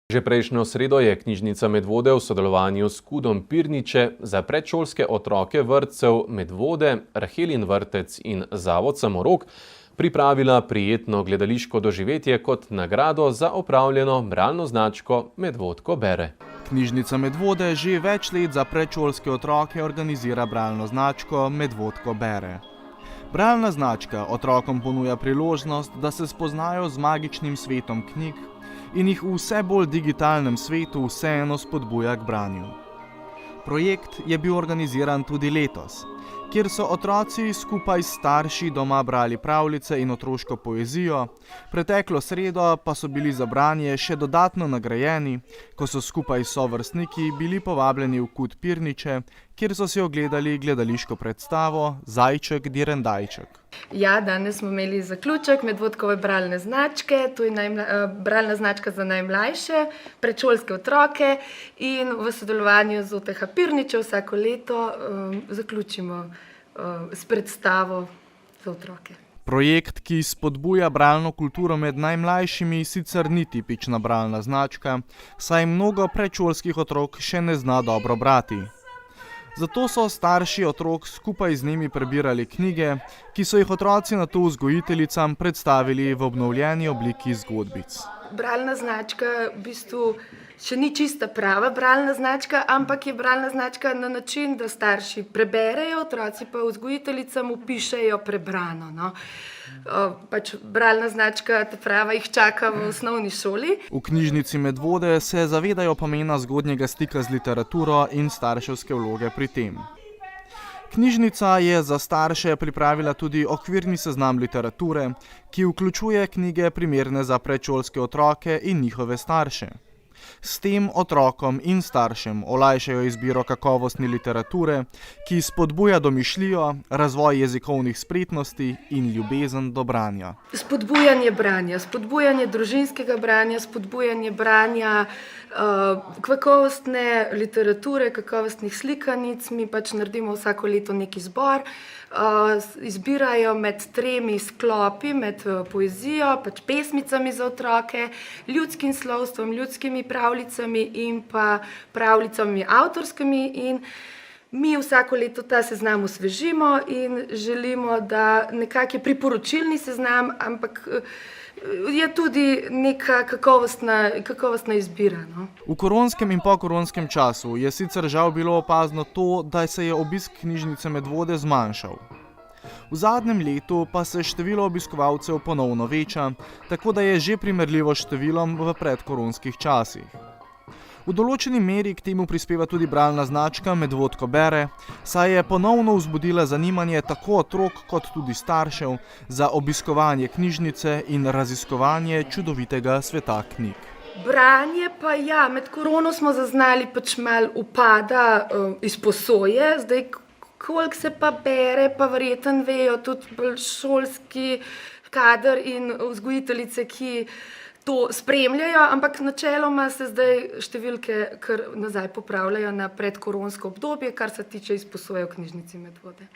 Že prejšnjo sredo je knjižnica Medvode v sodelovanju s KUD-om Pirniče za predšolske otroke vrtcev Medvode, Rahelin vrtec in Zavod Samorog pripravila prijetno gledališko doživetje kot nagrado za opravljeno bralno značko Medvodko bere. Knjižnica Medvode že več let za predšolske otroke organizira bralno značko Medvodko bere. Bralna značka otrokom ponuja priložnost, da se spoznajo z magičnim svetom knjig in jih v vse bolj digitalnem svetu vseeno spodbuja k branju. Projekt je bil organiziran tudi letos, kjer so otroci skupaj s starši doma brali pravljice in otroško poezijo, preteklo sredo pa so bili za branje še dodatno nagrajeni, ko so skupaj s sovrstniki bili povabljeni v KUD Pirniče, kjer so si ogledali gledališko predstavo Zajček direndajček. Ja, danes smo imeli zaključek Medvodkove bralne značke, to je bralna značka za najmlajše, predšolske otroke in v sodelovanju z UTH Pirniče vsako leto zaključimo s predstavo za otroke. Projekt, ki spodbuja bralno kulturo med najmlajšimi, sicer ni tipična bralna značka, saj mnogo predšolskih otrok še ne zna dobro brati. Zato so starši otrok skupaj z njimi prebirali knjige, ki so jih otroci nato vzgojiteljicam predstavili v obnovljeni obliki zgodbic. Bralna značka v bistvu še ni čista prava bralna značka, ampak je bralna značka na način, da starši preberejo, otroci pa vzgojiteljicam vpišejo prebrano. No. Pač bralna značka, ta prava, jih čaka v osnovni šoli. V knjižnici Medvode se zavedajo pomena zgodnjega stika z literaturo in starševske vloge pri tem. Knjižnica je za starše pripravila tudi okvirni seznam literature, ki vključuje knjige primerne za predšolske otroke in njihove starše. S tem otrokom in staršem olajšajo izbiro kakovostne literature, ki spodbuja domišljijo, razvoj jezikovnih spretnosti in ljubezen do branja. Spodbujanje branja, spodbujanje družinskega branja, spodbujanje branja kakovostne literature, kakovostnih slikanic. Mi pač naredimo vsako leto neki zbor, izbirajo med 3 sklopi, med poezijo, pač pesmicami za otroke, ljudskim slovstvom, ljudskimi pravljicami in pa pravljicami avtorskimi. In mi vsako leto ta seznam osvežimo in želimo, da nekako je priporočilni seznam, ampak je tudi neka kakovostna izbira. No. V koronskem in pokoronskem času je sicer žal bilo opazno to, da se je obisk knjižnice Medvode zmanjšal. V zadnjem letu pa se število obiskovalcev ponovno veča, tako da je že primerljivo s številom v predkoronskih časih. V določeni meri k temu prispeva tudi bralna značka Medvodko bere, saj je ponovno vzbudila zanimanje tako otrok kot tudi staršev za obiskovanje knjižnice in raziskovanje čudovitega sveta knjig. Branje pa ja, med korono smo zaznali pač malo upada izposoje, zdaj koliko se pa bere, pa verjetno vejo tudi bolj šolski kader in vzgojiteljice, ki to spremljajo, ampak načeloma se zdaj številke kar nazaj popravljajo na predkoronsko obdobje, kar se tiče izposoje v knjižnici Medvode.